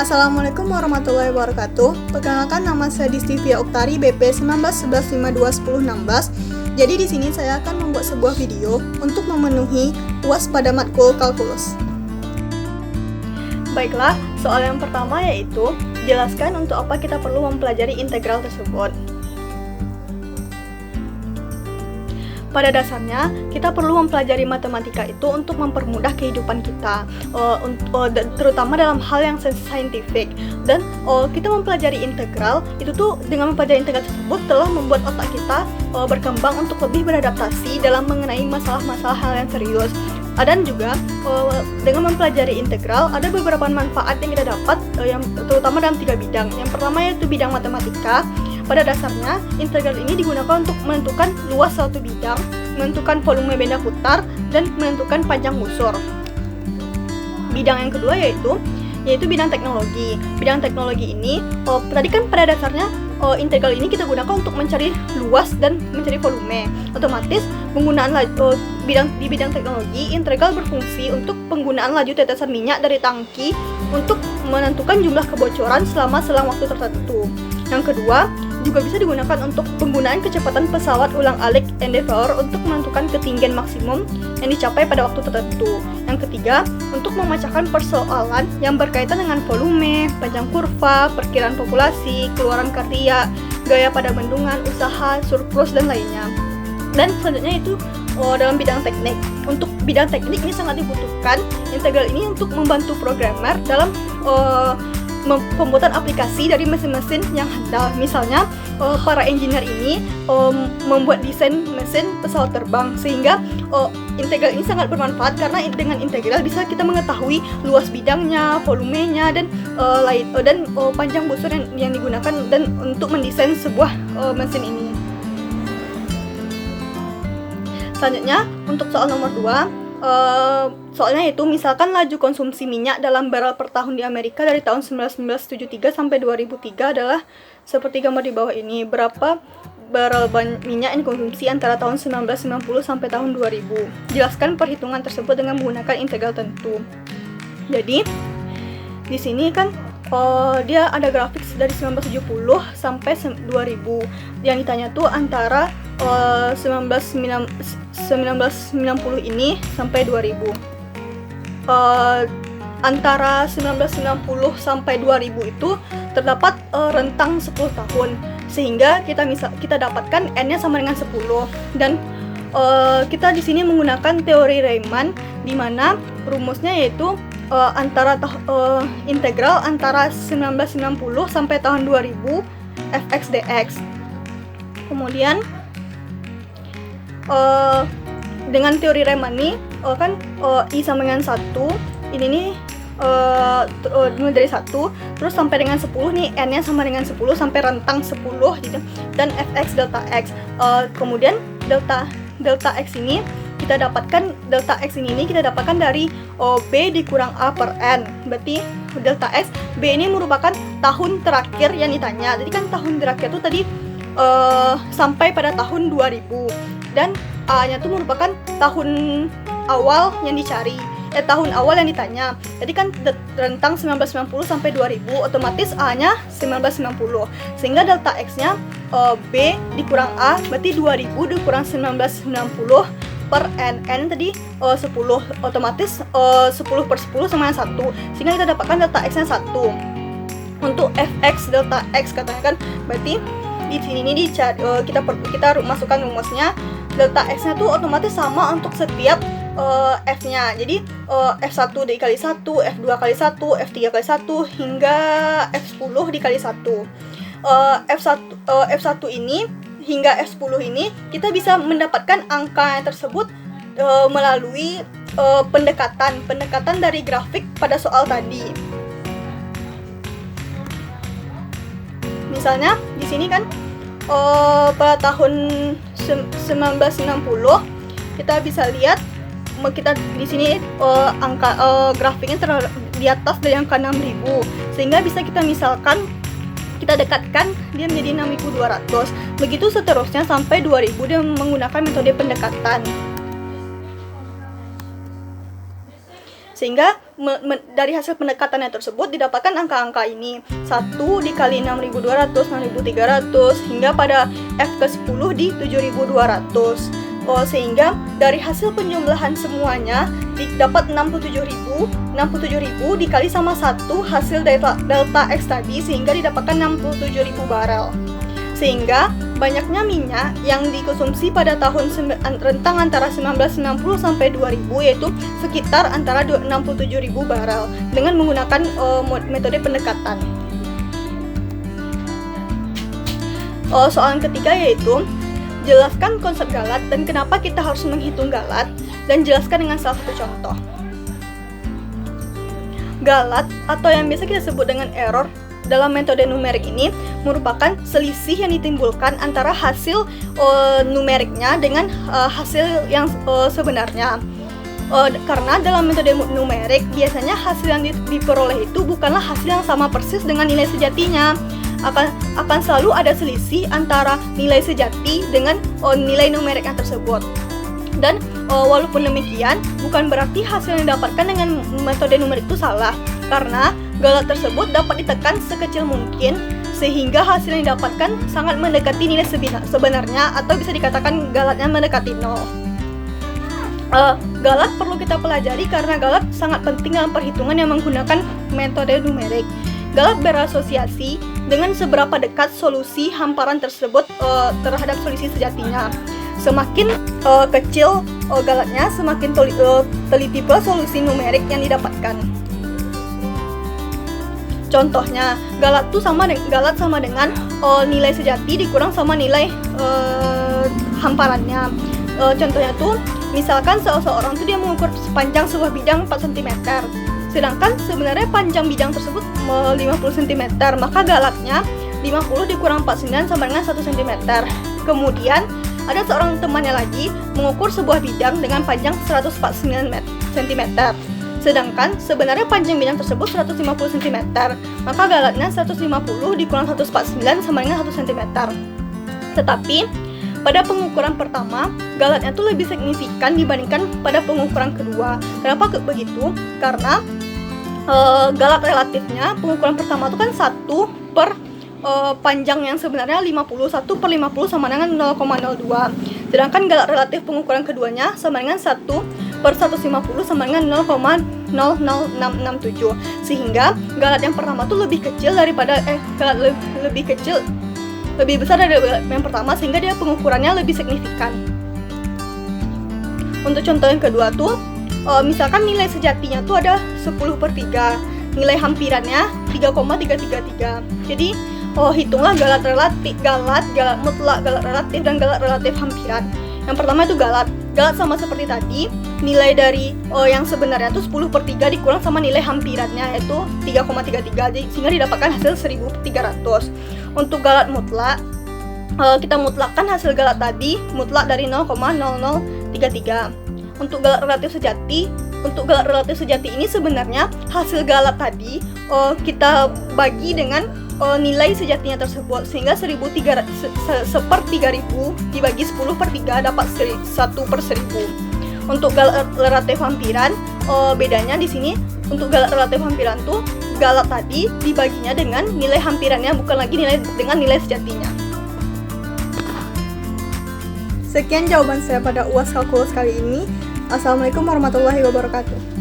Assalamualaikum warahmatullahi wabarakatuh. Perkenalkan, nama saya Distivia Oktari, BP 1911521016. Jadi di sini saya akan membuat sebuah video untuk memenuhi UAS pada matkul kalkulus. Baiklah, soal yang pertama yaitu jelaskan untuk apa kita perlu mempelajari integral tersebut. Pada dasarnya, kita perlu mempelajari matematika itu untuk mempermudah kehidupan kita, terutama dalam hal yang saintifik. Dan kita mempelajari integral, itu tuh dengan mempelajari integral tersebut telah membuat otak kita berkembang untuk lebih beradaptasi dalam mengenai masalah-masalah hal yang serius. Dan juga dengan mempelajari integral ada beberapa manfaat yang kita dapat, yang terutama dalam 3 bidang. Yang pertama yaitu bidang matematika. Pada dasarnya, integral ini digunakan untuk menentukan luas suatu bidang, menentukan volume benda putar, dan menentukan panjang busur. Bidang yang kedua yaitu bidang teknologi. Bidang teknologi ini, tadi kan pada dasarnya integral ini kita gunakan untuk mencari luas dan mencari volume. Otomatis penggunaan di bidang teknologi, integral berfungsi untuk penggunaan laju tetesan minyak dari tangki untuk menentukan jumlah kebocoran selama selang waktu tertentu. Yang kedua, juga bisa digunakan untuk penggunaan kecepatan pesawat ulang-alik Endeavour untuk menentukan ketinggian maksimum yang dicapai pada waktu tertentu. Yang ketiga, untuk memecahkan persoalan yang berkaitan dengan volume, panjang kurva, perkiraan populasi, keluaran karya, gaya pada bendungan, usaha, surplus, dan lainnya. Dan selanjutnya itu dalam bidang teknik. Untuk bidang teknik ini sangat dibutuhkan integral ini untuk membantu programmer dalam pembuatan aplikasi dari mesin-mesin yang handal. Misalnya, para engineer ini membuat desain mesin pesawat terbang, sehingga integral ini sangat bermanfaat karena dengan integral bisa kita mengetahui luas bidangnya, volumenya, dan panjang busur yang digunakan dan untuk mendesain sebuah mesin ini. Selanjutnya, untuk soal nomor 2, soalnya itu misalkan laju konsumsi minyak dalam barel per tahun di Amerika dari tahun 1973 sampai 2003 adalah seperti gambar di bawah ini. Berapa barel minyak yang dikonsumsi antara tahun 1990 sampai tahun 2000. Jelaskan perhitungan tersebut dengan menggunakan integral tentu. Jadi di sini kan dia ada grafik dari 1970 sampai 2000. Yang ditanya tuh antara 1990 ini sampai 2000. Antara 1990 sampai 2000 itu terdapat rentang 10 tahun, sehingga kita dapatkan n-nya sama dengan 10. Dan kita di sini menggunakan teori Riemann, di mana rumusnya yaitu integral antara 1990 sampai tahun 2000 fx dx. Kemudian dengan teori Riemann ini I sama dengan 1, ini nih mulai dari 1 terus sampai dengan 10 nih, n-nya sama dengan 10 sampai rentang 10 gitu. Dan fx delta x, kemudian delta x ini kita dapatkan, delta x ini kita dapatkan dari b dikurang a per n. Berarti delta x, b ini merupakan tahun terakhir yang ditanya. Jadi kan tahun terakhir itu tadi sampai pada tahun 2000, dan A-nya itu merupakan tahun awal yang dicari, tahun awal yang ditanya. Jadi kan rentang 1990 sampai 2000, otomatis A-nya 1990, sehingga delta X-nya B dikurang A, berarti 2000 dikurang 1990 per N. N tadi 10, otomatis 10 per 10 sama dengan 1, sehingga kita dapatkan delta X-nya 1. Untuk fx delta X katakan, berarti di sini nih kita masukkan rumusnya. Delta X-nya tuh otomatis sama untuk setiap F-nya. Jadi F1 dikali 1, F2 kali 1, F3 kali 1, hingga F10 dikali 1. F1 ini hingga F10 ini kita bisa mendapatkan angka yang tersebut melalui pendekatan dari grafik pada soal tadi. Misalnya di sini kan pada tahun 1990 kita bisa lihat, kita di sini angka grafiknya di atas dari angka 6000, sehingga bisa kita misalkan kita dekatkan dia menjadi 6200. Begitu seterusnya sampai 2000 dia menggunakan metode pendekatan. Sehingga dari hasil pendekatannya tersebut didapatkan angka-angka ini. 1 dikali 6.200, 6.300, hingga pada F ke-10 di 7.200. Sehingga dari hasil penjumlahan semuanya dapat 67.000 dikali sama 1 hasil delta X tadi, sehingga didapatkan 67.000 barel. Sehingga banyaknya minyak yang dikonsumsi pada tahun rentang antara 1990 sampai 2000 yaitu sekitar antara 67.000 barel dengan menggunakan metode pendekatan. Soalan ketiga yaitu jelaskan konsep galat dan kenapa kita harus menghitung galat, dan jelaskan dengan salah satu contoh. Galat atau yang biasa kita sebut dengan error dalam metode numerik ini merupakan selisih yang ditimbulkan antara hasil numeriknya dengan hasil yang sebenarnya. Karena dalam metode numerik biasanya hasil yang diperoleh itu bukanlah hasil yang sama persis dengan nilai sejatinya. Akan selalu ada selisih antara nilai sejati dengan nilai numeriknya tersebut. Dan walaupun demikian, bukan berarti hasil yang didapatkan dengan metode numerik itu salah, karena galat tersebut dapat ditekan sekecil mungkin sehingga hasil yang didapatkan sangat mendekati nilai sebenarnya, atau bisa dikatakan galatnya mendekati 0. Galat perlu kita pelajari karena galat sangat penting dalam perhitungan yang menggunakan metode numerik. Galat berasosiasi dengan seberapa dekat solusi hamparan tersebut terhadap solusi sejatinya. Semakin kecil galatnya, semakin teliti pula solusi numerik yang didapatkan. Contohnya, galat sama dengan nilai sejati dikurang sama nilai hamparannya. Contohnya tuh, misalkan seseorang tuh dia mengukur sepanjang sebuah bidang 4 cm. Sedangkan sebenarnya panjang bidang tersebut 50 cm, maka galatnya 50 dikurang 49 sama dengan 1 cm. Kemudian ada seorang temannya lagi mengukur sebuah bidang dengan panjang 149 cm. Sedangkan sebenarnya panjang bidang tersebut 150 cm, maka galatnya 150 dikurang 149 sama dengan 1 cm. Tetapi pada pengukuran pertama, galatnya itu lebih signifikan dibandingkan pada pengukuran kedua. Kenapa begitu? Karena galat relatifnya pengukuran pertama itu kan 1 per panjang yang sebenarnya 50, 1 per 50 sama dengan 0,02. Sedangkan galat relatif pengukuran keduanya sama dengan 1 per 150 sama dengan 0,00667. Sehingga galat yang pertama itu lebih kecil daripada lebih besar dari yang pertama, sehingga dia pengukurannya lebih signifikan. Untuk contoh yang kedua tuh, misalkan nilai sejatinya tuh ada 10/3, nilai hampirannya 3,333. Jadi hitunglah galat relatif, galat mutlak, galat relatif, dan galat relatif hampiran. Yang pertama itu galat sama seperti tadi, nilai dari yang sebenarnya itu 10/3 dikurang sama nilai hampirannya yaitu 3,33, sehingga didapatkan hasil 1300. Untuk galat mutlak, kita mutlakkan hasil galat tadi mutlak dari 0,0033. Untuk galat relatif sejati ini sebenarnya hasil galat tadi kita bagi dengan nilai sejatinya tersebut, sehingga 1/3000 dibagi 10/3 dapat 1/1000. Untuk galat relatif hampiran, bedanya di sini untuk galat relatif hampiran tuh galat tadi dibaginya dengan nilai hampirannya, bukan lagi dengan nilai sejatinya. Sekian jawaban saya pada UAS kalkulus kali ini. Assalamualaikum warahmatullahi wabarakatuh.